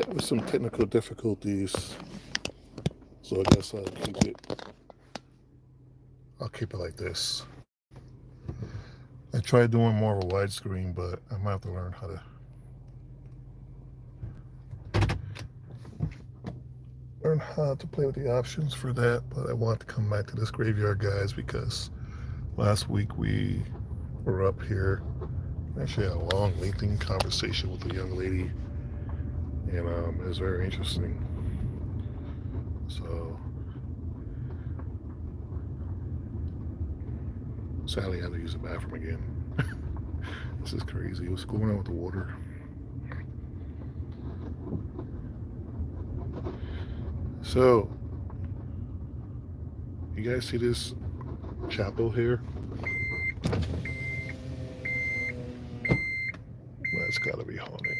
with some technical difficulties, so I guess I'll keep it like this. I tried doing more of a widescreen, but I might have to learn how to play with the options for that. But I want to come back to this graveyard, guys, because last week we were up here. Actually, had a long, lengthy conversation with a young lady, and it was very interesting. So sadly, I had to use the bathroom again. This is crazy. What's going on with the water? So, you guys see this chapel here? That's gotta be haunted.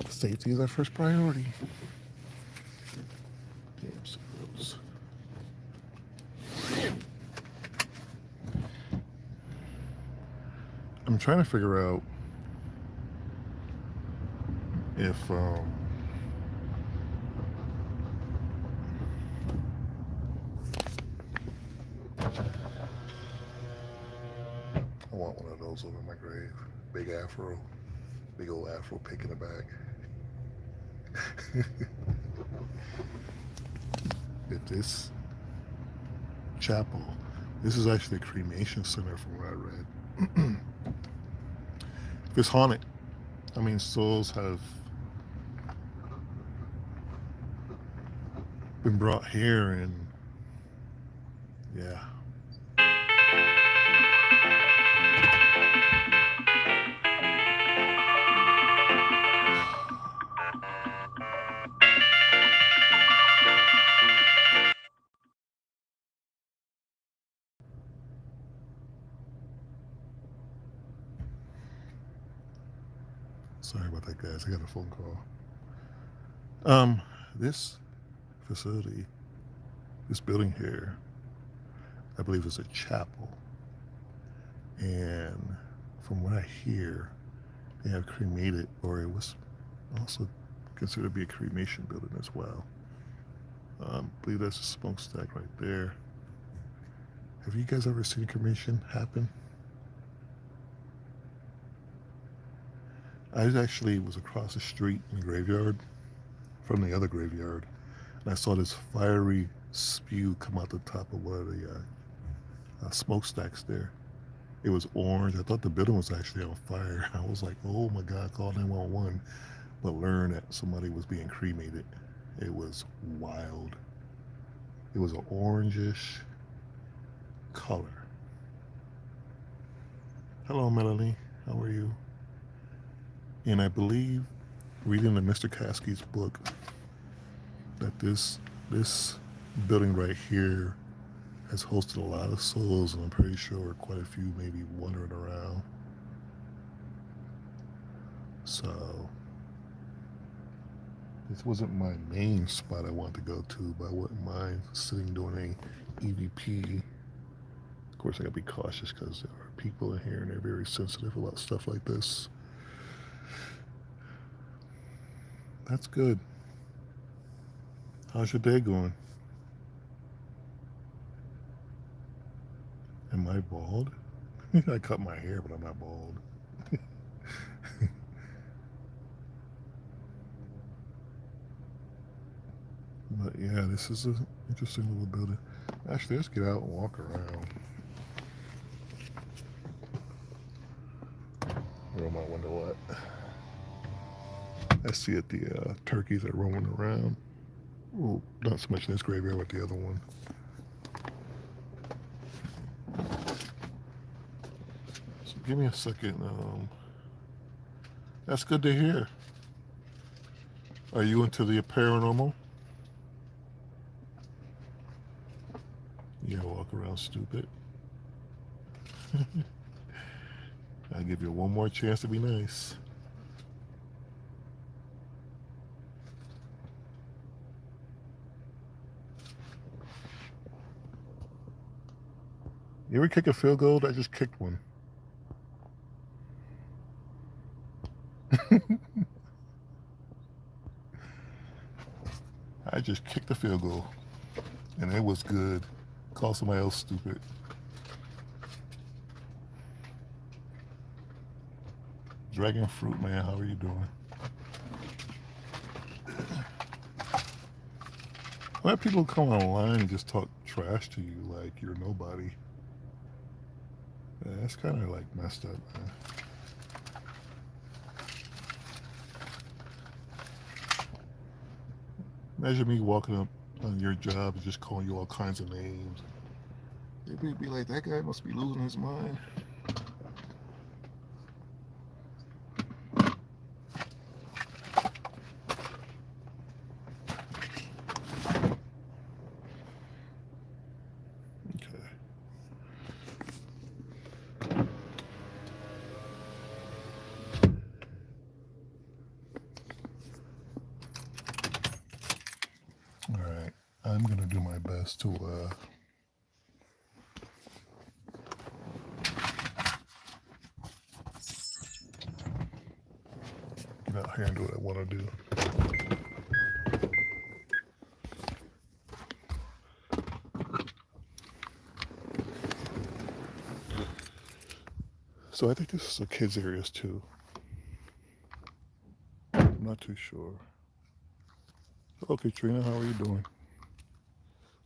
Safety is our first priority. Damn cigarettes. I'm trying to figure out if I want one of those over my grave. Big afro, big old afro pick in the back. If this chapel, this is actually a cremation center from what I read. If it's haunted, I mean, souls have been brought here, and yeah. Sorry about that, guys. I got a phone call. This facility, this building here, I believe is a chapel. And from what I hear, they have cremated, or it was also considered to be a cremation building as well. I believe that's a smokestack right there. Have you guys ever seen cremation happen? I actually was across the street in the graveyard from the other graveyard, and I saw this fiery spew come out the top of one of the smokestacks there. It was orange. I thought the building was actually on fire. I was like, oh my God, call 911. But learned that somebody was being cremated. It was wild. It was an orangish color. Hello, Melanie. How are you? And I believe, reading the Mr. Caskey's book, that this building right here has hosted a lot of souls, and I'm pretty sure quite a few maybe wandering around. So this wasn't my main spot I wanted to go to, but I wouldn't mind sitting doing a EVP. Of course, I gotta be cautious because there are people in here and they're very sensitive about stuff like this. That's good. How's your day going? Am I bald? I cut my hair, but I'm not bald. But yeah, this is an interesting little building. Actually, let's get out and walk around. Roll my window up. I see it. The turkeys are roaming around. Well, not so much in this graveyard, but the other one. So give me a second. That's good to hear. Are you into the paranormal? Yeah, walk around stupid. I'll give you one more chance to be nice. You ever kick a field goal? I just kicked one. I just kicked the field goal, and it was good. Call somebody else stupid. Dragon Fruit, man, how are you doing? Why people come online and just talk trash to you like you're nobody? Yeah, that's kind of like messed up, man. Imagine me walking up on your job and just calling you all kinds of names. They'd be like, that guy must be losing his mind. Okay. All right. I'm going to do my best to get out here and do what I want to do. So I think this is a kids' areas too. I'm not too sure. Hello, Katrina. How are you doing?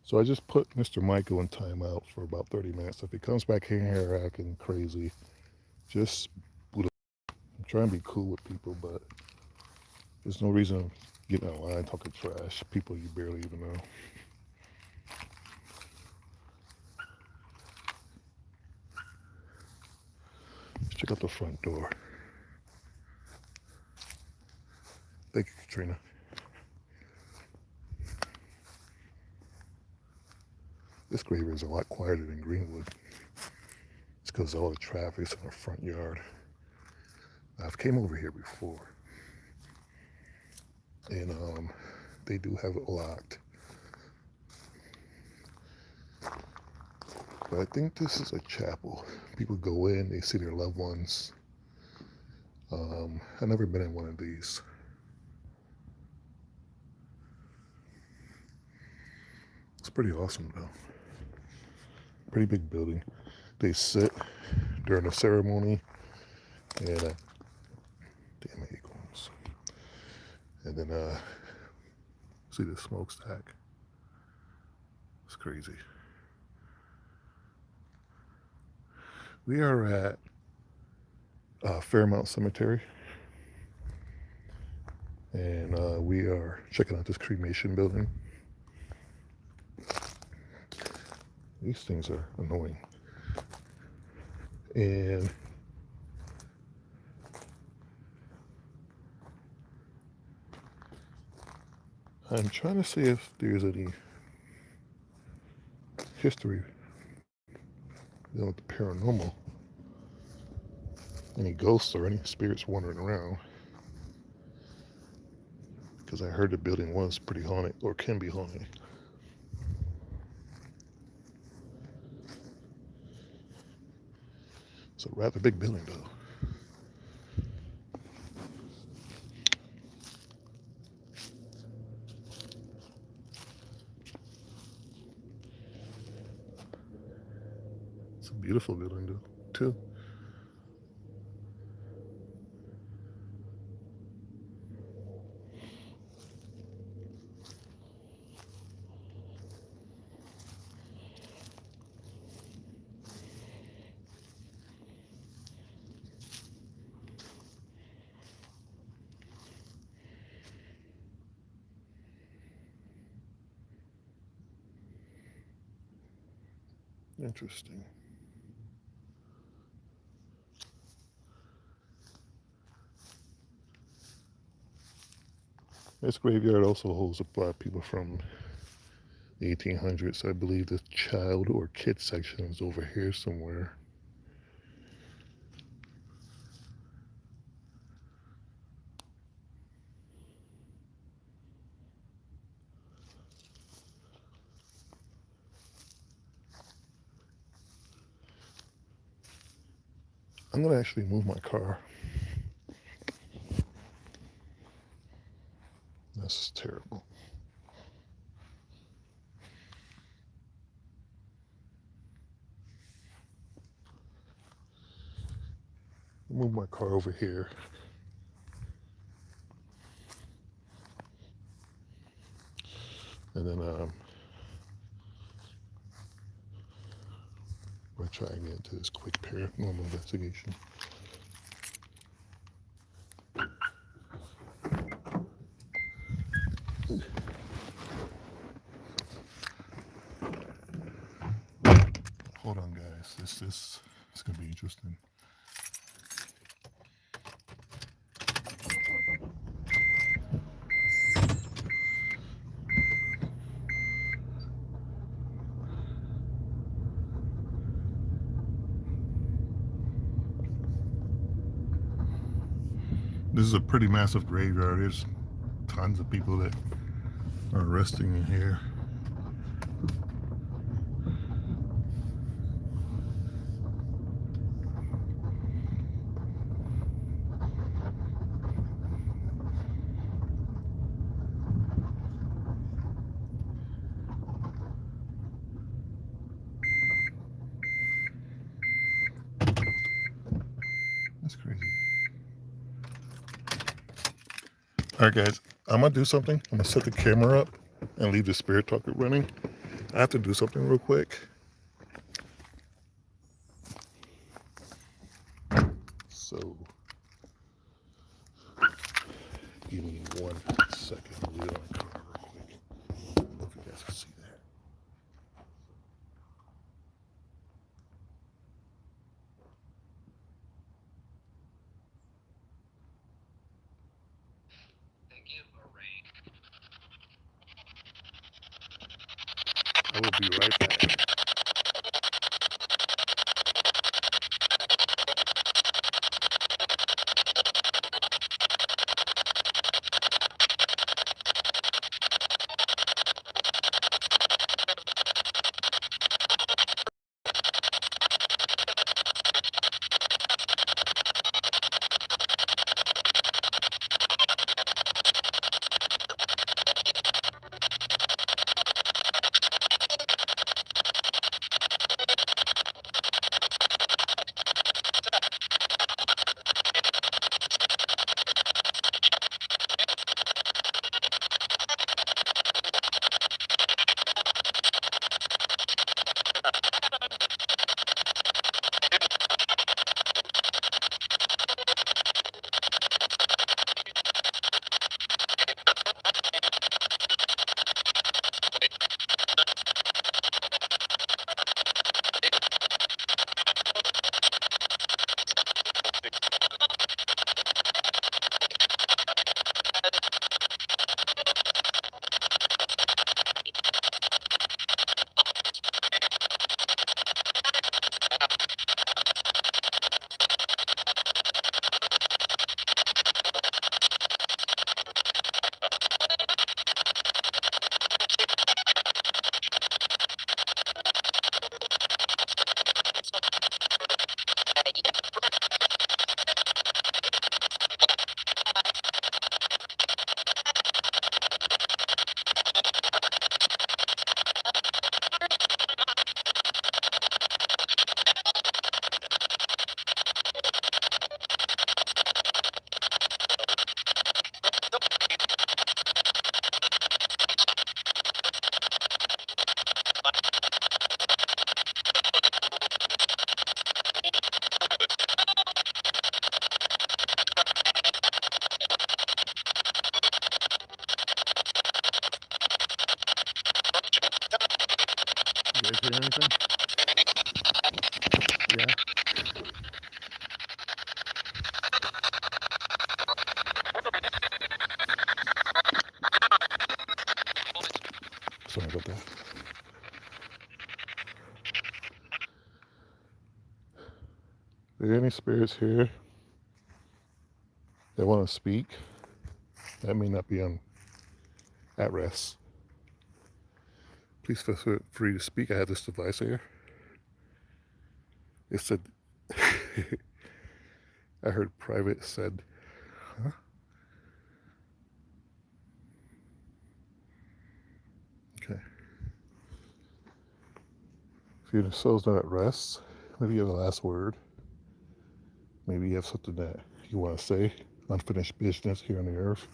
So I just put Mr. Michael in timeout for about 30 minutes. If he comes back in here acting crazy, just boot him. I'm trying to be cool with people, but there's no reason getting online talking trash. People you barely even know. Let's check out the front door. Thank you, Katrina. This graveyard is a lot quieter than Greenwood. It's because all the traffic's in the front yard. I've came over here before, and they do have it locked. But I think this is a chapel. People go in, they see their loved ones. I've never been in one of these. It's pretty awesome though. Pretty big building. They sit during the ceremony, and damn acorns. And then see the smokestack. It's crazy. We are at Fairmount Cemetery, and we are checking out this cremation building. These things are annoying. And I'm trying to see if there's any history dealing with the paranormal. Any ghosts or any spirits wandering around. Because I heard the building was pretty haunted, or can be haunted. It's a rather big building though. It's a beautiful building though, too. Interesting. This graveyard also holds a lot of people from the 1800s. I believe the child or kid section is over here somewhere. I'm gonna actually move my car. this is terrible. Move my car over here. And then we'll try and get into this quick paranormal investigation. Hold on, guys. This is gonna be interesting. This is a pretty massive graveyard. There's tons of people that are resting in here. That's crazy. All right, guys, I'm gonna do something. I'm gonna set the camera up and leave the spirit talker running. I have to do something real quick. So, give me 1 second. I'll leave it on the car real quick. I don't know if you guys can see that. I will be right back. You guys hear anything? Yeah. Sorry about that. Are there any spirits here that want to speak? That may not be on at rest. Please feel free to speak. I have this device here. It said, I heard private said, huh? If your soul's not at rest, maybe you have the last word. Maybe you have something that you want to say, unfinished business here on the earth.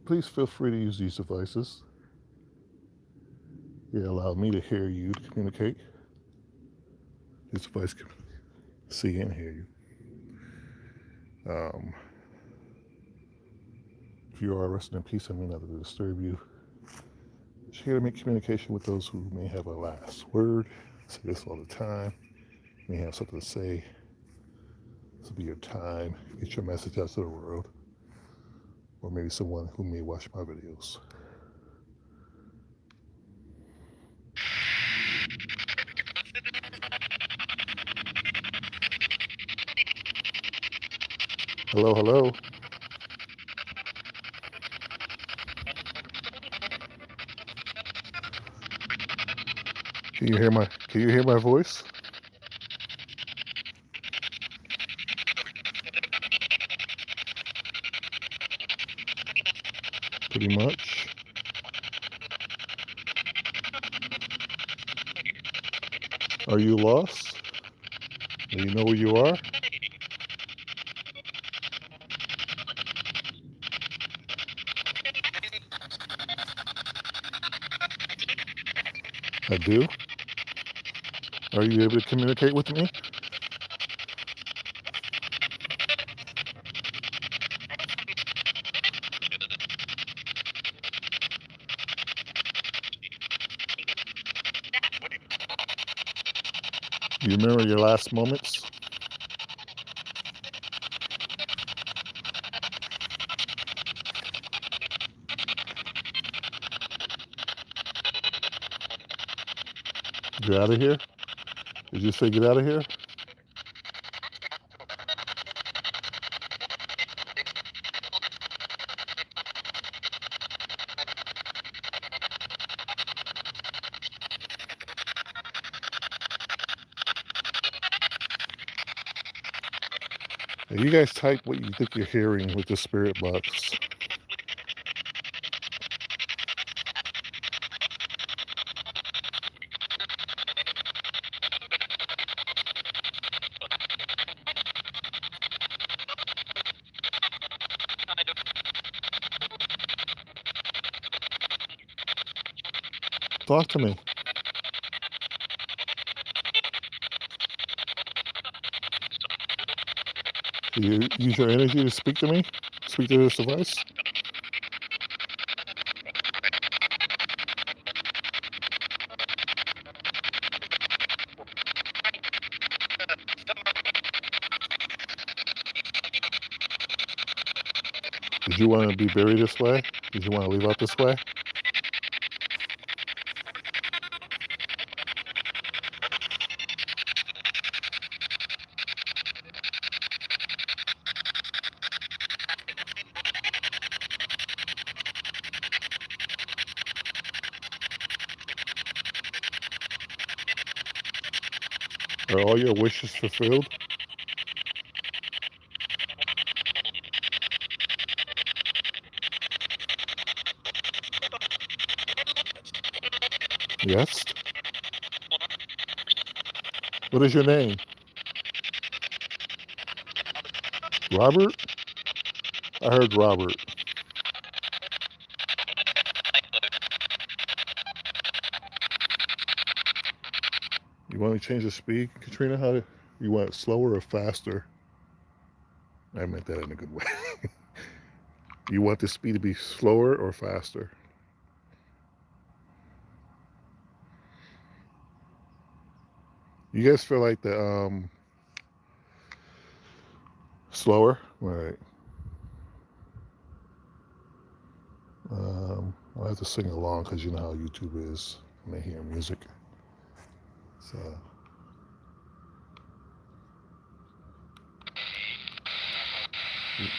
Please feel free to use these devices. It allows me to hear you to communicate. This device can see and hear you. If you are resting in peace, I mean not to disturb you. Just here to make communication with those who may have a last word. I say this all the time. You may have something to say. This will be your time. Get your message out to the world. Or maybe someone who may watch my videos. Hello, hello. Can you hear my voice? Pretty much. Are you lost? Do you know where you are? I do. Are you able to communicate with me? Do you remember your last moments? Get out of here? Did you say get out of here? Now you guys type what you think you're hearing with the spirit box. Talk to me. Do you use your energy to speak to me? Speak to this device? Did you want to be buried this way? Did you want to leave out this way? Are all your wishes fulfilled? Yes. What is your name? Robert? I heard Robert. You want to change the speed, Katrina? How you want it slower or faster? I meant that in a good way. You want the speed to be slower or faster? You guys feel like the slower? Right. I'll have to sing along because you know how YouTube is when they hear music. So. Oops.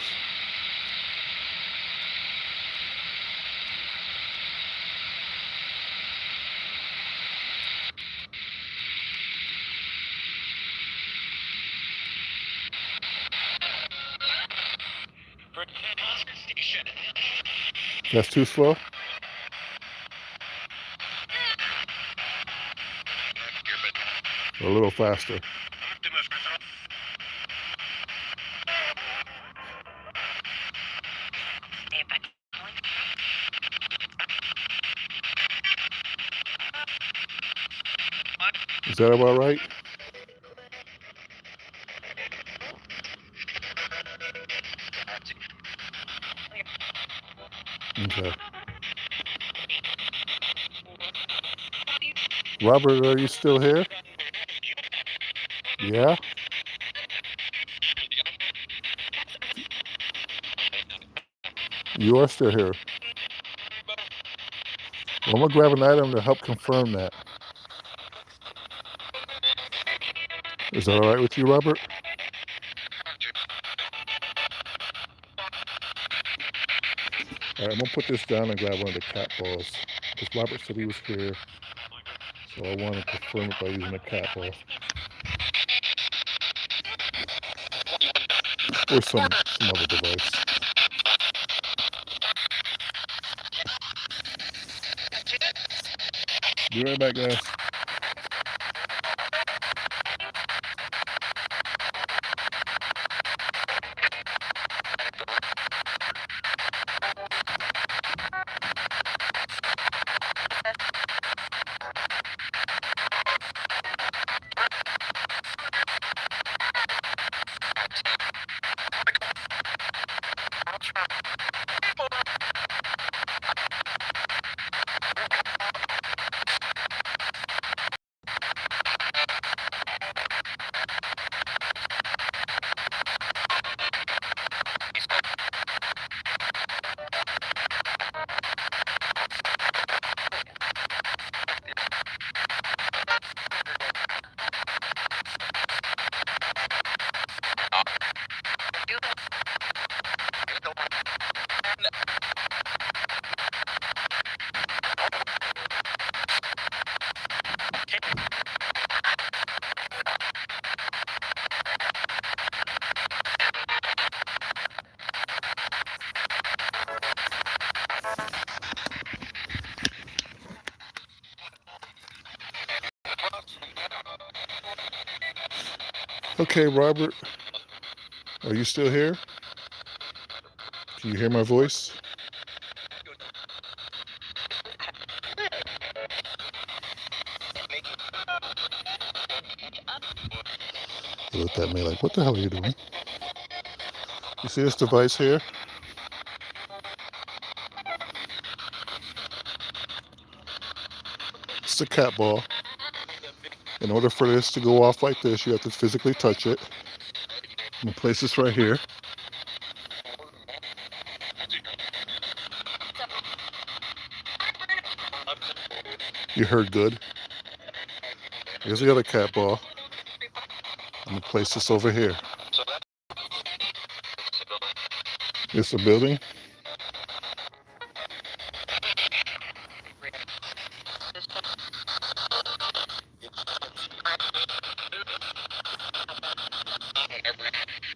That's too slow? A little faster. Is that about right? Okay. Robert, are you still here? Yeah? You are still here. Well, I'm going to grab an item to help confirm that. Is that all right with you, Robert? All right, I'm going to put this down and grab one of the cat balls. Because Robert said he was here. So I want to confirm it by using a cat ball. Or some other device. Be right back, guys. Okay, Robert, are you still here? Can you hear my voice? He looked at me like, what the hell are you doing? You see this device here? It's a cat ball. In order for this to go off like this, you have to physically touch it. I'm going to place this right here. You heard good. Here's the other cat ball. I'm going to place this over here. It's a building.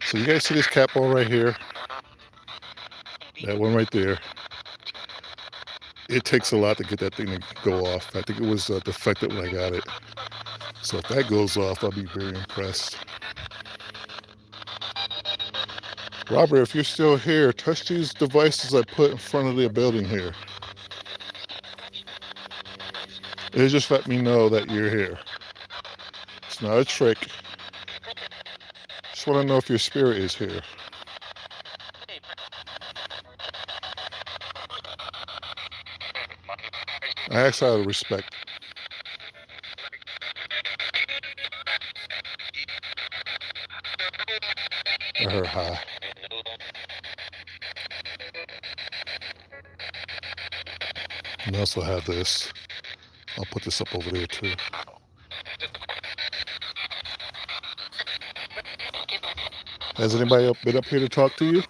So you guys see this cat ball right here? That one right there. It takes a lot to get that thing to go off. I think it was defective when I got it. So if that goes off, I'll be very impressed. Robert, if you're still here, touch these devices I put in front of the building here. It just let me know that you're here. It's not a trick. Just want to know if your spirit is here. I ask out of respect. I heard hi. And I also have this. I'll put this up over there too. Has anybody been up here to talk to you?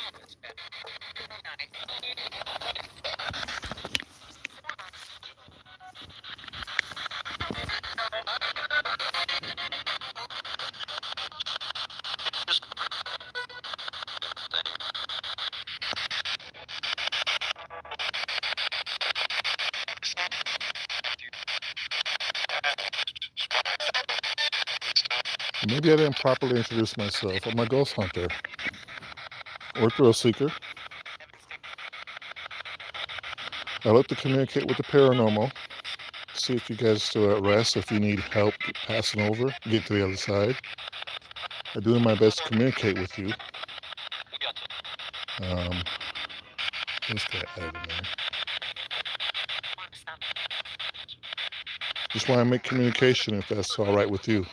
Maybe I didn't properly introduce myself. I'm a ghost hunter or thrill seeker. I like to communicate with the paranormal, see if you guys are still at rest, if you need help passing over, get to the other side. I'm doing my best to communicate with you. What's that item there? Just want to make communication if that's all right with you.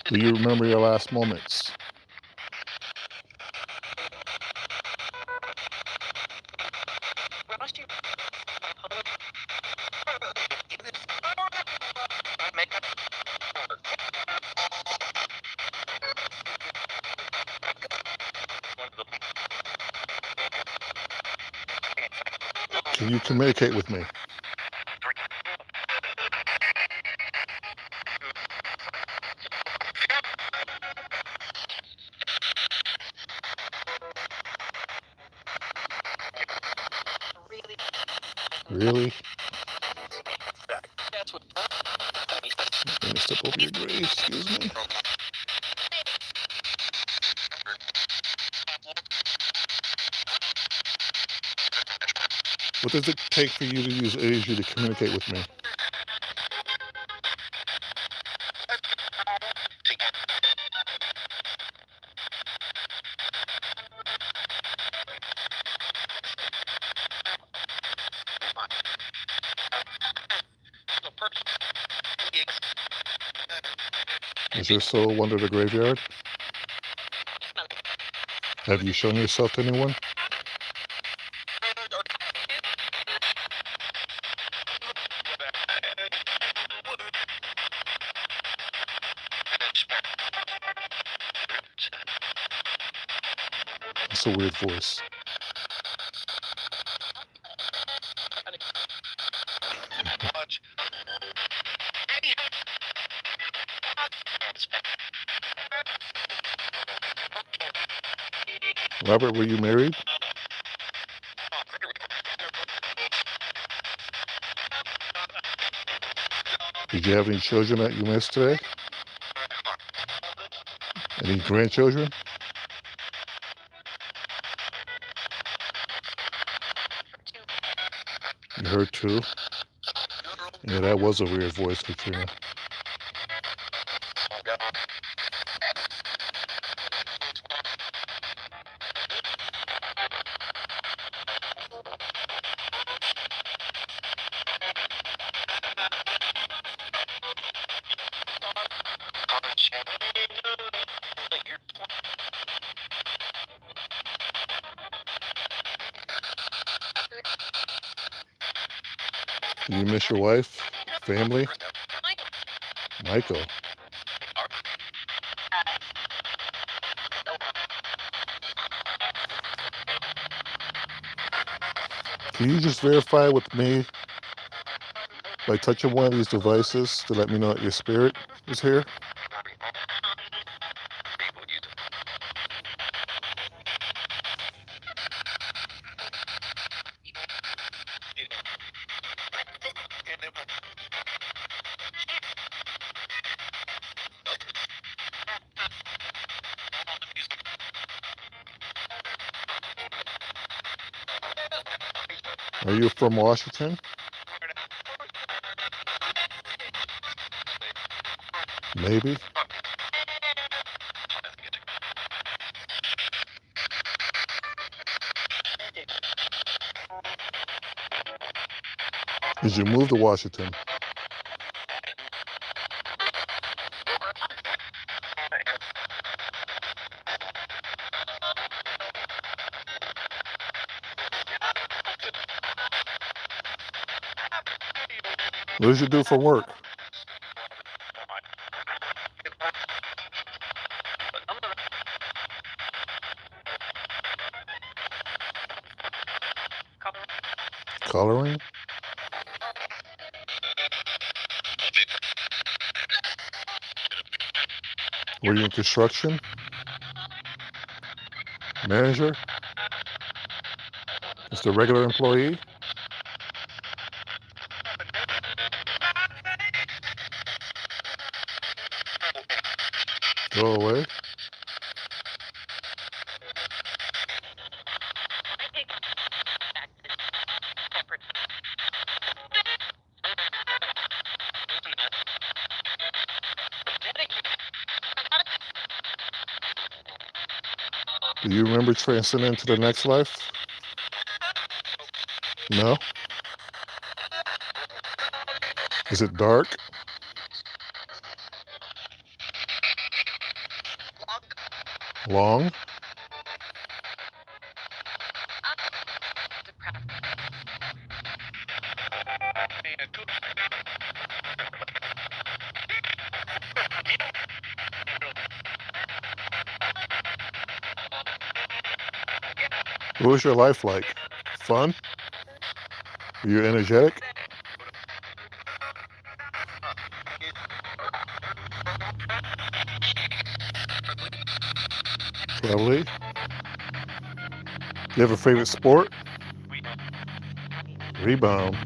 Do you remember your last moments? Can you communicate with me? Really? Let me step over your grave, excuse me. What does it take for you to use energy to communicate with me? Is your soul under the graveyard? Have you shown yourself to anyone? It's a weird voice. Robert, were you married? Did you have any children that you missed today? Any grandchildren? You heard two? Yeah, that was a weird voice, Katrina. Do you miss your wife? Family? Michael. Can you just verify with me by touching one of these devices to let me know that your spirit is here? Are you from Washington? Maybe. Did you move to Washington? What did you do for work? Coloring? Were you in construction? Manager? Just a regular employee? Throw away? Do you remember transcending to the next life? No? Is it dark? Long? What was your life like? Fun? Were you energetic? Probably. You have a favorite sport? Rebound.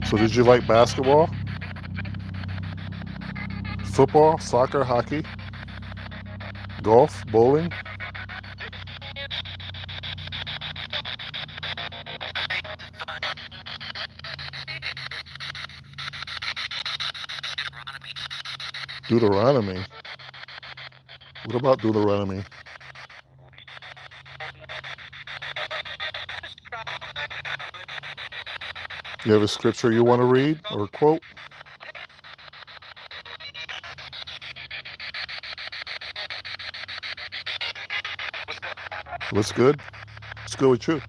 So did you like basketball? Football? Soccer? Hockey? Golf? Bowling? Deuteronomy? What about Deuteronomy? You have a scripture you want to read or quote? What's good? What's good with you?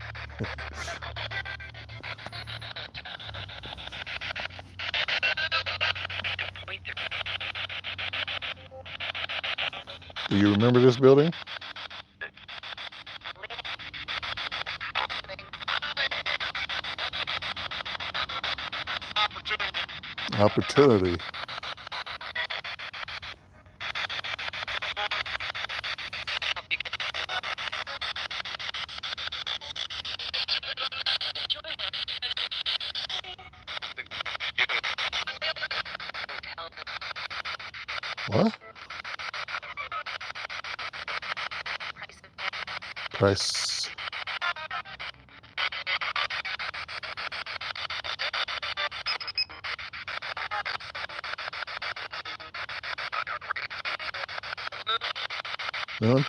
Do you remember this building? Opportunity. What? Price. None?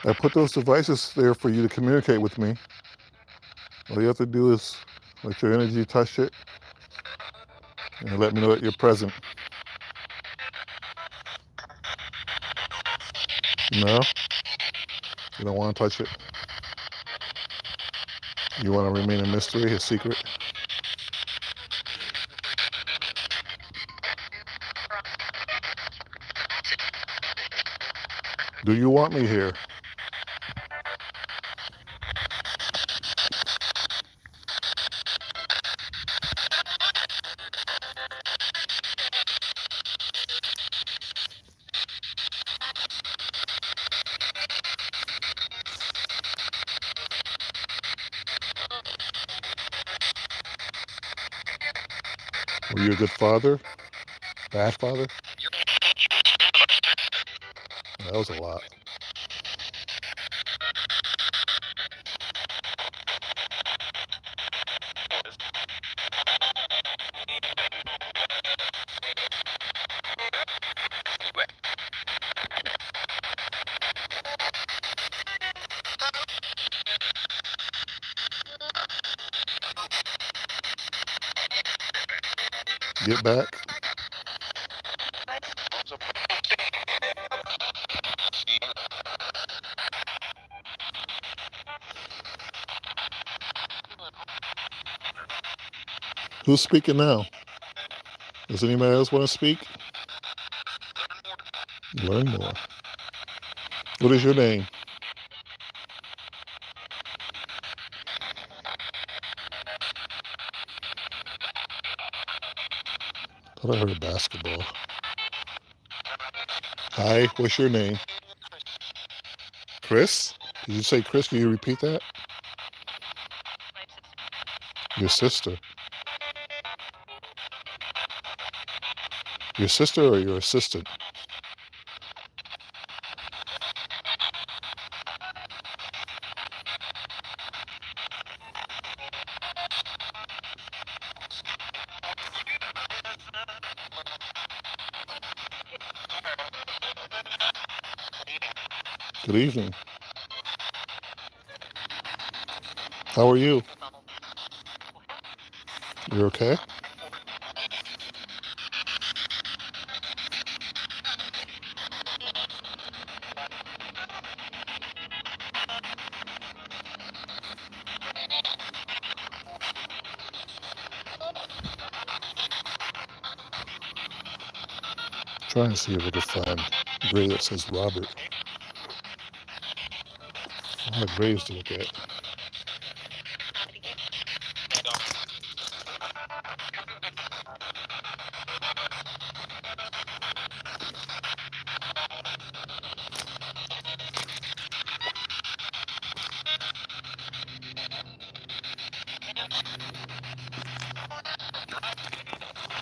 I put those devices there for you to communicate with me. All you have to do is let your energy touch it and let me know that you're present. No? You don't want to touch it? You want to remain a mystery, a secret? Do you want me here? Were you a good father? Bad father? That was a lot. Get back. Who's speaking now? Does anybody else want to speak? Learn more. What is your name? Thought I heard a basketball. Hi, what's your name? Chris? Did you say Chris? Can you repeat that? Your sister. Your sister or your assistant? Good evening. How are you? You're okay? Trying to see if I can find a grave that says Robert. A lot of graves to look at.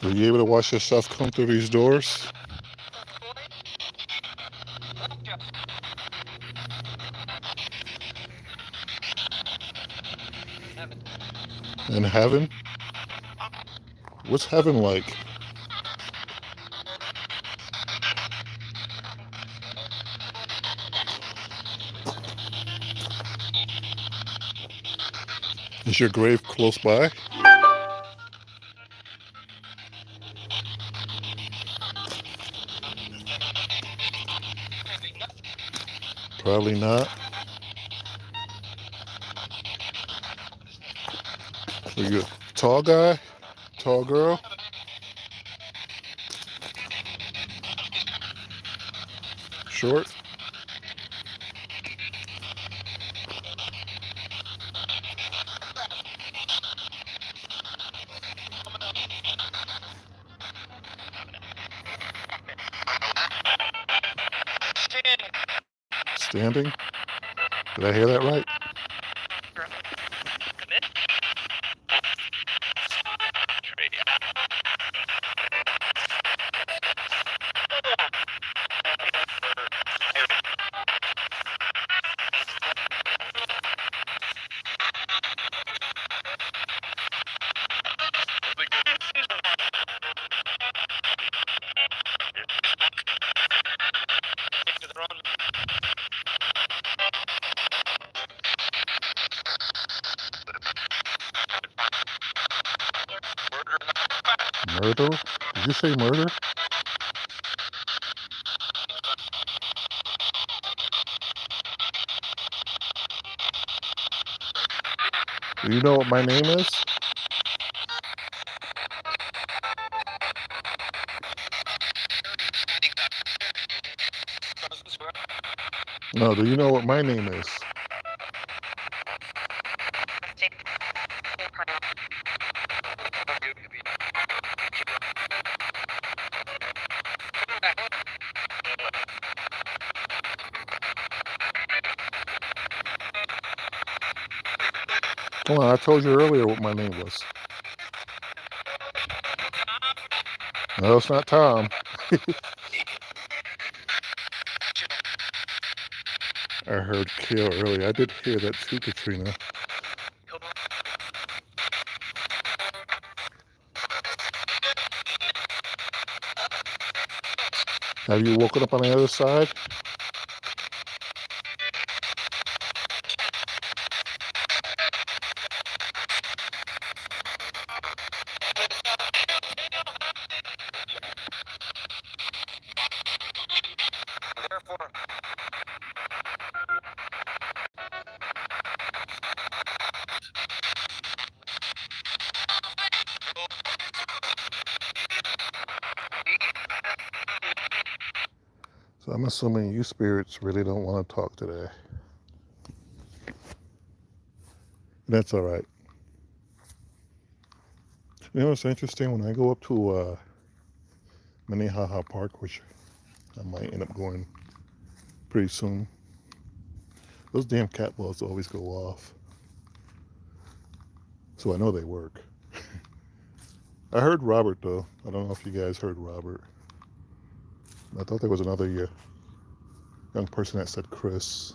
Were you able to watch yourself come through these doors? In heaven? What's heaven like? Is your grave close by? Probably not. Are you a tall guy? Tall girl? Short? Standing? Did I hear that right? Murder? Did you say murder? Do you know what my name is? No, do you know what my name is? Come on, I told you earlier what my name was. No, it's not Tom. I heard kill earlier. I did hear that too, Katrina. Have you woken up on the other side? So I'm assuming you spirits really don't want to talk today. That's all right. You know, it's interesting when I go up to Minnehaha Park, which I might end up going pretty soon. Those damn cat balls always go off. So I know they work. I heard Robert, though. I don't know if you guys heard Robert. I thought there was another young person that said Chris.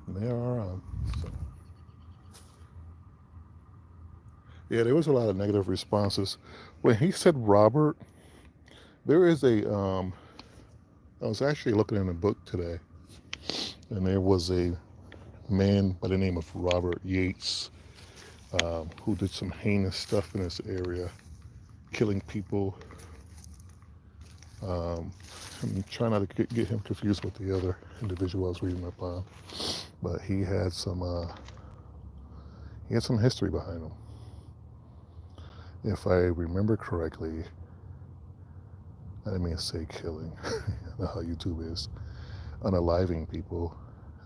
And they are on. So. Yeah, there was a lot of negative responses. When he said Robert, there is I was actually looking in a book today, and there was a man by the name of Robert Yates who did some heinous stuff in this area, killing people. I'm trying not to get him confused with the other individual I was reading up on, but he had some history behind him. If I remember correctly, I didn't mean to say killing. I know how YouTube is. Unaliving people.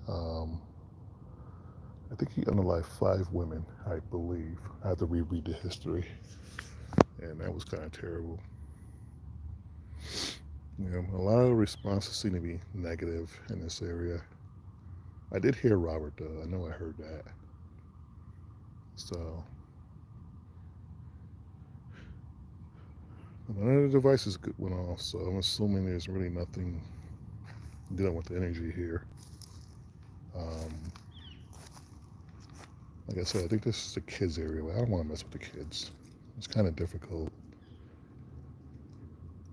I think he unalived 5 women, I believe. I had to reread the history, and that was kind of terrible. Yeah, a lot of the responses seem to be negative in this area. I did hear Robert, though. I know I heard that. So, none of the devices went off, so I'm assuming there's really nothing dealing with the energy here. Like I said, I think this is the kids' area, but I don't want to mess with the kids. It's kind of difficult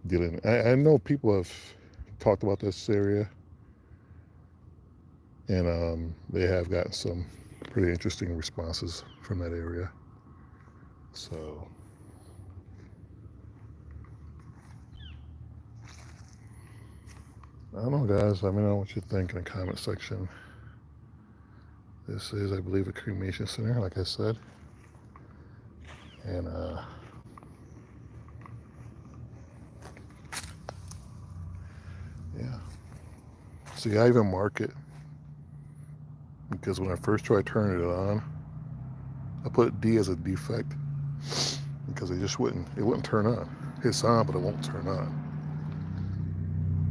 dealing. I know people have talked about this area, and they have gotten some pretty interesting responses from that area. So, I don't know, guys. Let me know what you think in the comment section. This is, I believe, a cremation center, like I said. And, yeah. See, I even mark it because when I first tried turning it on, I put D as a defect because it wouldn't turn on. It's on, but it won't turn on.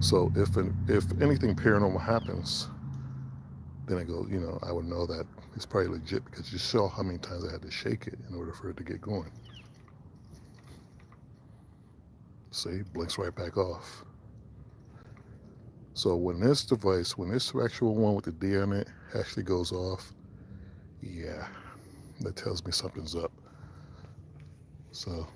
So if anything paranormal happens, then I go, I would know that it's probably legit because you saw how many times I had to shake it in order for it to get going. See, blinks right back off. So when this actual one with the D on it actually goes off, yeah, that tells me something's up. So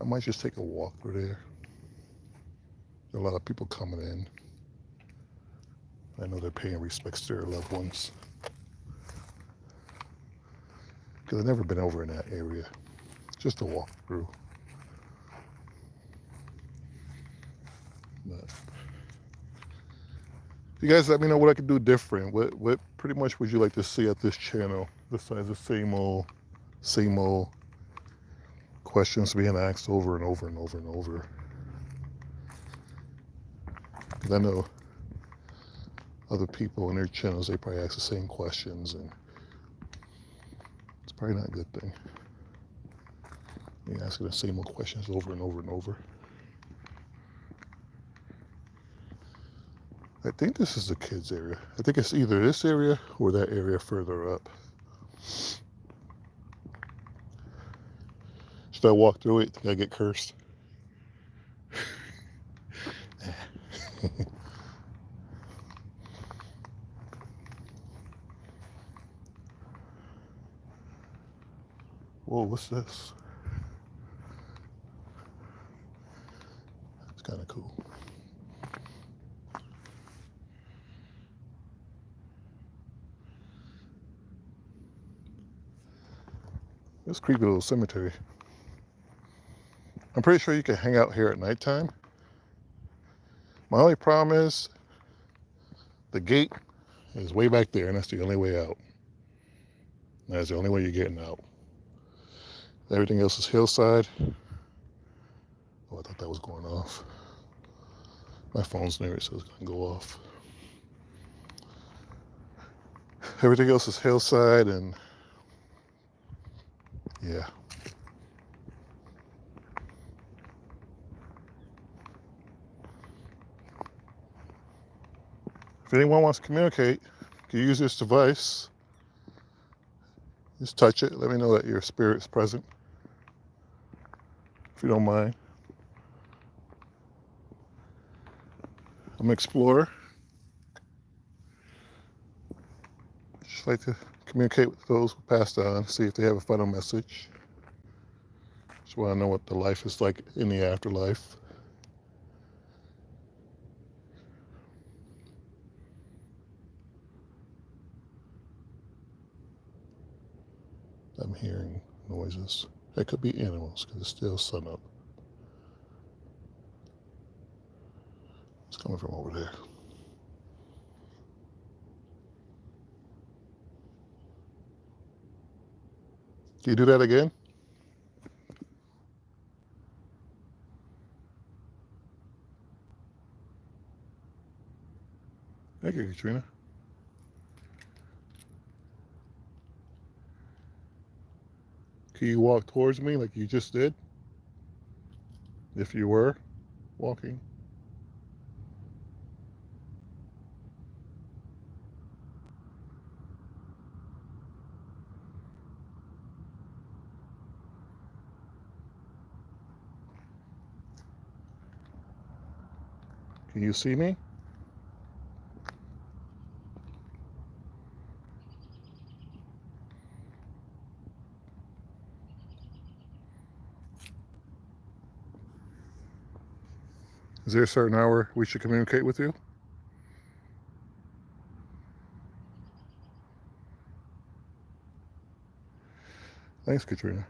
I might just take a walk through there. There are a lot of people coming in. I know they're paying respects to their loved ones. Because I've never been over in that area. Just a walk through. But you guys let me know what I could do different. What pretty much would you like to see at this channel besides the same old questions being asked over and over and over and over? Because I know other people in their channels, they probably ask the same questions, and it's probably not a good thing. You're asking the same old questions over and over and over. I think this is the kids' area. I think it's either this area or that area further up. Should I walk through it? Think I get cursed? Whoa, what's this? It's kind of cool. This creepy little cemetery. I'm pretty sure you can hang out here at nighttime. My only problem is the gate is way back there, and that's the only way out. That's the only way you're getting out. Everything else is hillside. Oh, I thought that was going off. My phone's near it, so it's going to go off. Everything else is hillside, and yeah. If anyone wants to communicate, you can use this device. Just touch it. Let me know that your spirit's present, if you don't mind. I'm an explorer. Just like to communicate with those who passed on, see if they have a final message. Just want to know what the life is like in the afterlife. I'm hearing noises. It could be animals because it's still sun up. It's coming from over there. Can you do that again? Thank you, Katrina. Can you walk towards me like you just did? If you were walking. Can you see me? Is there a certain hour we should communicate with you? Thanks, Katrina.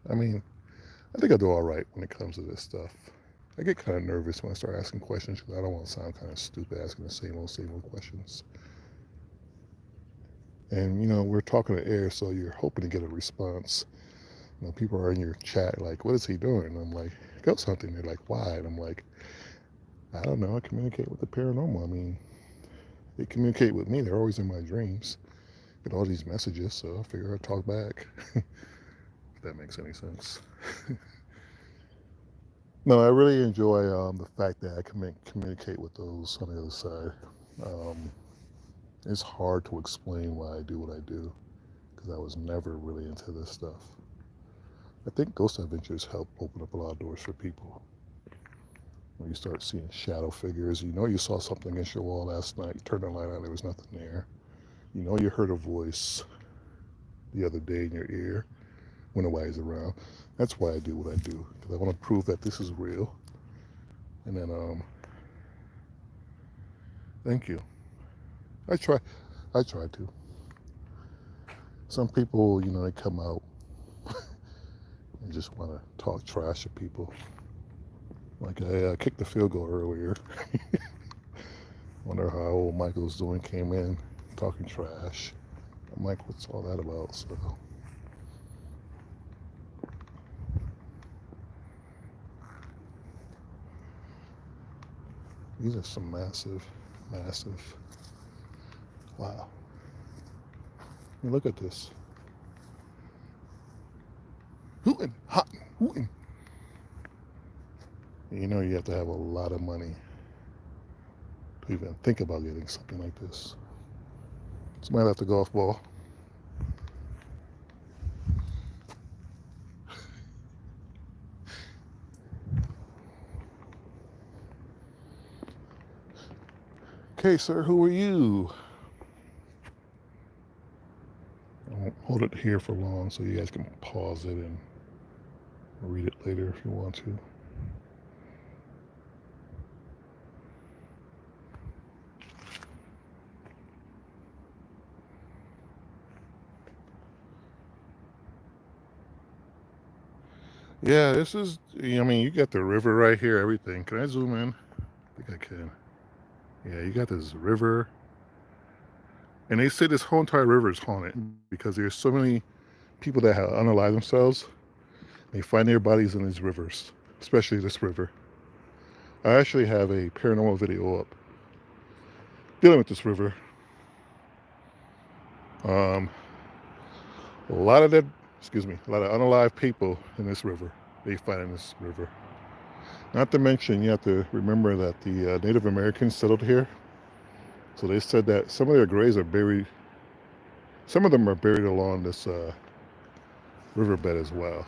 I mean, I think I do all right when it comes to this stuff. I get kind of nervous when I start asking questions because I don't want to sound kind of stupid asking the same old questions. And, we're talking to air, so you're hoping to get a response. People are in your chat like, what is he doing? And I'm like, ghost hunting. They're like, why? And I'm like, I don't know. I communicate with the paranormal. I mean, they communicate with me. They're always in my dreams. Get all these messages, so I figure I'd talk back. If that makes any sense. No, I really enjoy the fact that I can communicate with those on the other side. Um, it's hard to explain why I do what I do because I was never really into this stuff. I think Ghost Adventures help open up a lot of doors for people. When you start seeing shadow figures, you saw something against your wall last night, you turned the light on, there was nothing there. You heard a voice the other day in your ear when nobody's around. That's why I do what I do, because I want to prove that this is real. And then, thank you. I try to. Some people, they come out and just want to talk trash to people. Like I kicked the field goal earlier. Wonder how old Michael's doing. Came in talking trash. I'm like, what's all that about? So these are some massive. Wow. I mean, look at this. Hootin', hot, hootin'. You have to have a lot of money to even think about getting something like this. Somebody left a golf ball. Okay, sir, who are you? I won't hold it here for long so you guys can pause it and read it later if you want to. Yeah, this is, you got the river right here, everything. Can I zoom in? I think I can. Yeah, you got this river. And they say this whole entire river is haunted because there's so many people that have unalived themselves. They find their bodies in these rivers. especially this river. I actually have a paranormal video up dealing with this river. A lot of a lot of unalive people in this river. They find in this river. Not to mention, you have to remember that the Native Americans settled here. So they said that some of their graves are buried. Some of them are buried along this riverbed as well.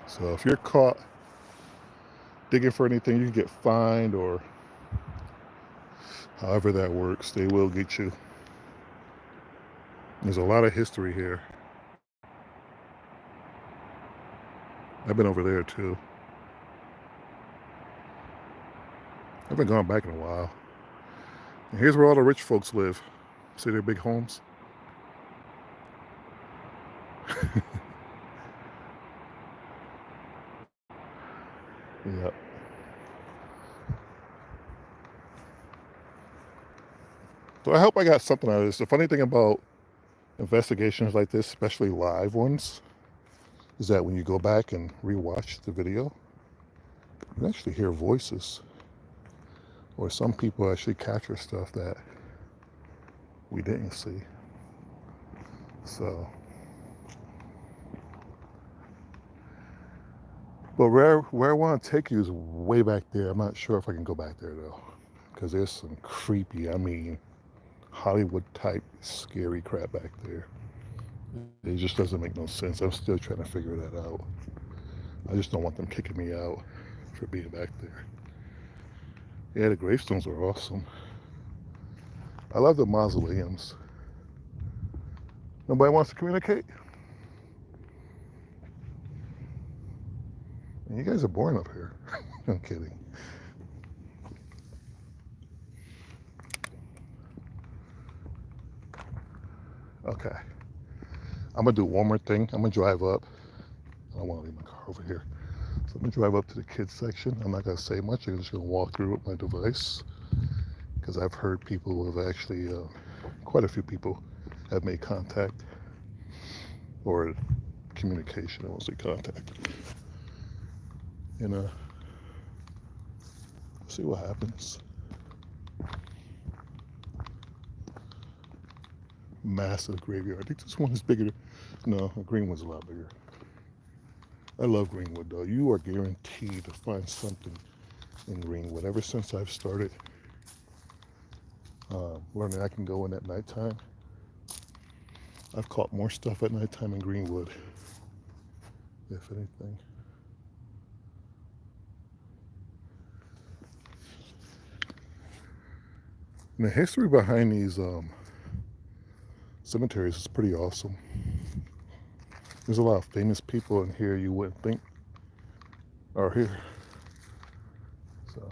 So if you're caught digging for anything, you can get fined, or however that works, they will get you. There's a lot of history here. I've been over there too. I haven't gone back in a while. And here's where all the rich folks live. See their big homes? Yep. So I hope I got something out of this. The funny thing about investigations like this, especially live ones, is that when you go back and rewatch the video, you actually hear voices. Or some people actually capture stuff that we didn't see. So, but where I want to take you is way back there. I'm not sure if I can go back there though, because there's some creepy, I mean, Hollywood type scary crap back there. It just doesn't make no sense. I'm still trying to figure that out. I just don't want them kicking me out for being back there. Yeah, the gravestones are awesome. I love the mausoleums. Nobody wants to communicate? You guys are boring up here. I'm kidding. Okay. I'm gonna do one more thing. I'm gonna drive up. I don't want to leave my car over here. So I'm gonna drive up to the kids section. I'm not gonna say much. I'm just gonna walk through with my device, because I've heard people who have actually, quite a few people have made contact, or communication, I won't say contact. And see what happens. Massive graveyard. I think this one is bigger. No, Greenwood's a lot bigger. I love Greenwood though. You are guaranteed to find something in Greenwood. Ever since I've started learning I can go in at nighttime, I've caught more stuff at nighttime in Greenwood, if anything. And the history behind these cemeteries is pretty awesome. There's a lot of famous people in here you wouldn't think are here. So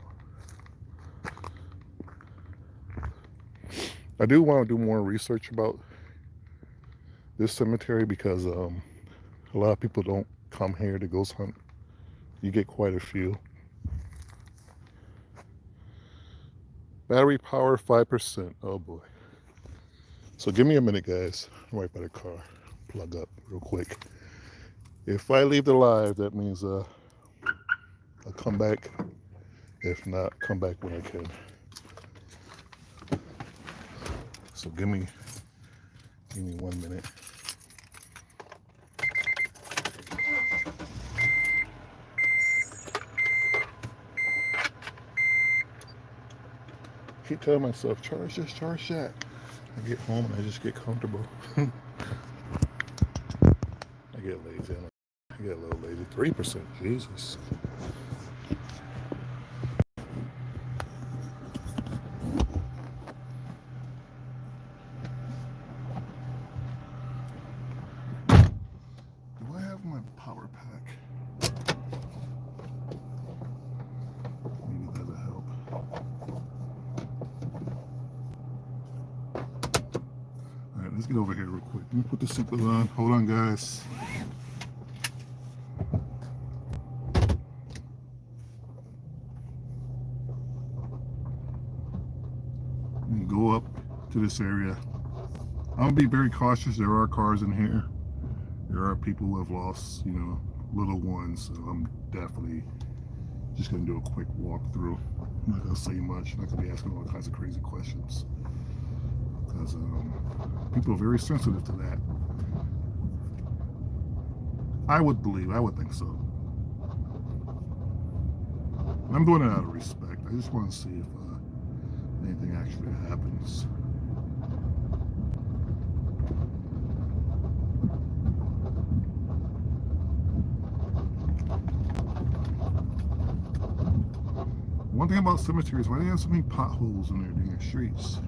I do want to do more research about this cemetery, because a lot of people don't come here to ghost hunt. You get quite a few. Battery power 5%. Oh boy. So give me a minute, guys. I'm right by the car. Plug up real quick. If I leave it alive, that means I'll come back. If not, come back when I can. So give me 1 minute. I keep telling myself, charge this, charge that. I get home and I just get comfortable. I get lazy. I get a little lazy. 3%, Jesus. Do I have my power pack? Maybe that'll help. Alright, let's get over here real quick. Let me put the seatbelt on. Hold on, guys. And go up to this area. I'm gonna be very cautious. There are cars in here. There are people who have lost, little ones, so I'm definitely just gonna do a quick walkthrough. I'm not gonna say much. I'm not gonna be asking all kinds of crazy questions because people are very sensitive to that. I would think so. I'm doing it out of respect. I just want to see if anything actually happens. One thing about cemeteries, why do they have so many potholes in their damn streets?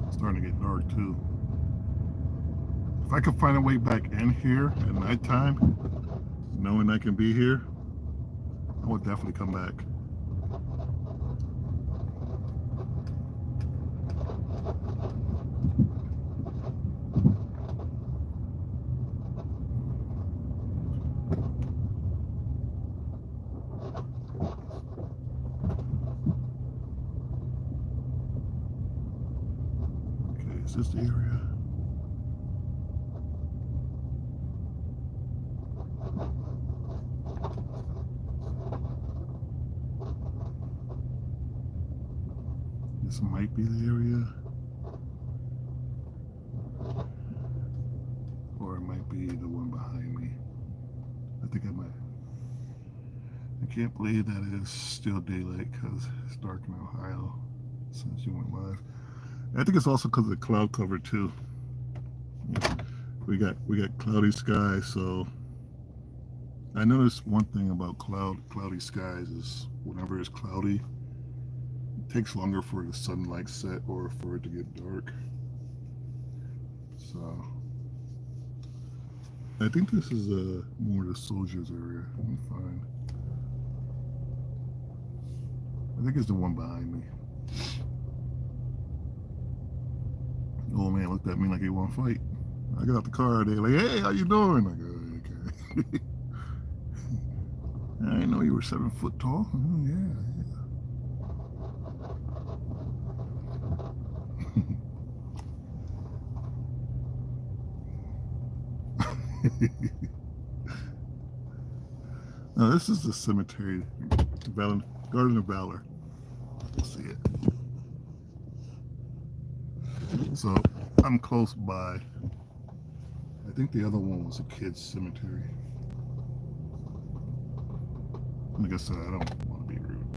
It's starting to get dark too. If I could find a way back in here at nighttime, knowing I can be here, I would definitely come back. Okay, is this the area? This might be the area. Or it might be the one behind me. I think I might. I can't believe that it is still daylight because it's dark in Ohio since you went live. I think it's also because of the cloud cover too. We got cloudy skies, so I noticed one thing about cloudy skies is whenever it's cloudy, it takes longer for the sunlight set or for it to get dark. So I think this is more the soldiers area. Let me find. I think it's the one behind me. Oh man looked at me like he want to fight. I got out the car. They're like, "Hey, how you doing?" I go, "Okay." I didn't know you were 7 foot tall. Oh, yeah. Now this is the cemetery, Garden of Valor. Let's see it. So I'm close by. I think the other one was a kid's cemetery. Like I said, I don't want to be rude.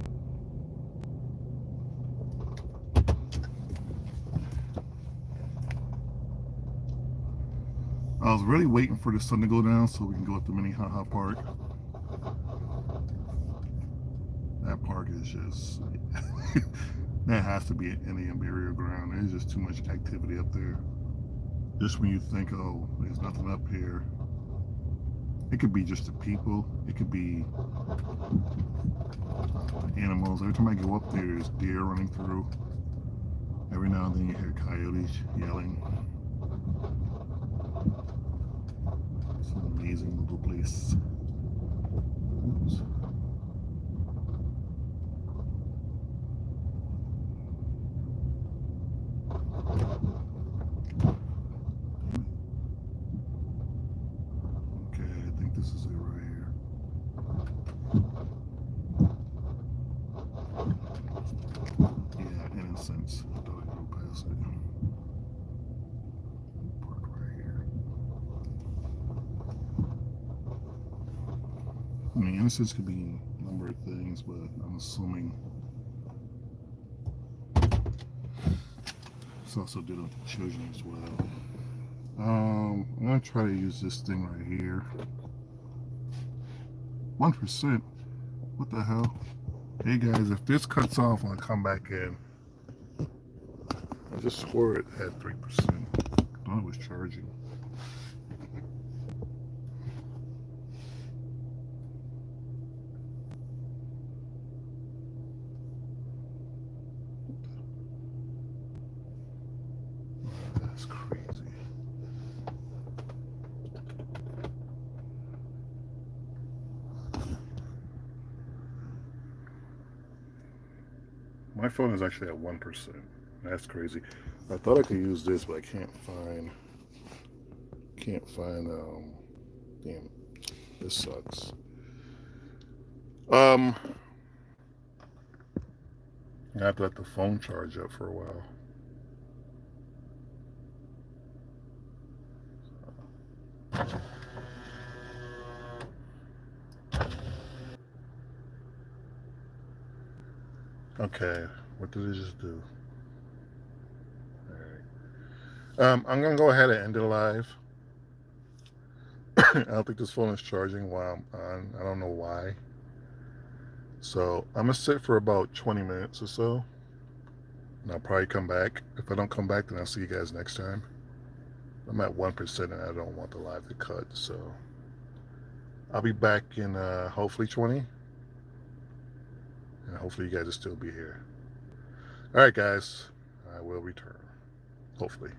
I was really waiting for the sun to go down so we can go up to Minnehaha Park. That park is just that has to be an Indian burial ground. There's just too much activity up there. Just when you think, oh, there's nothing up here, it could be just the people. It could be animals. Every time I go up there, there's deer running through. Every now and then you hear coyotes yelling. It's an amazing little place. Oops. Okay, I think this is it right here. Yeah, Innocence. I thought I'd go past it. Park right here. I mean, Innocence could be a number of things, but I'm assuming it's also dealing with the children as well. I'm gonna try to use this thing right here. 1%. What the hell? Hey guys, if this cuts off when I come back in, I just swore it had 3%. I thought it was charging. That's crazy. My phone is actually at 1%. That's crazy. I thought I could use this, but I can't find. Damn, this sucks. I have to let the phone charge up for a while. Okay, what did it just do? All right. I'm gonna go ahead and end it live. I don't think this phone is charging while I'm on. I don't know why. So I'm gonna sit for about 20 minutes or so, and I'll probably come back. If I don't come back, then I'll see you guys next time. I'm at 1%, and I don't want the live to cut, so I'll be back in hopefully 20, and hopefully you guys will still be here. All right, guys, I will return, hopefully.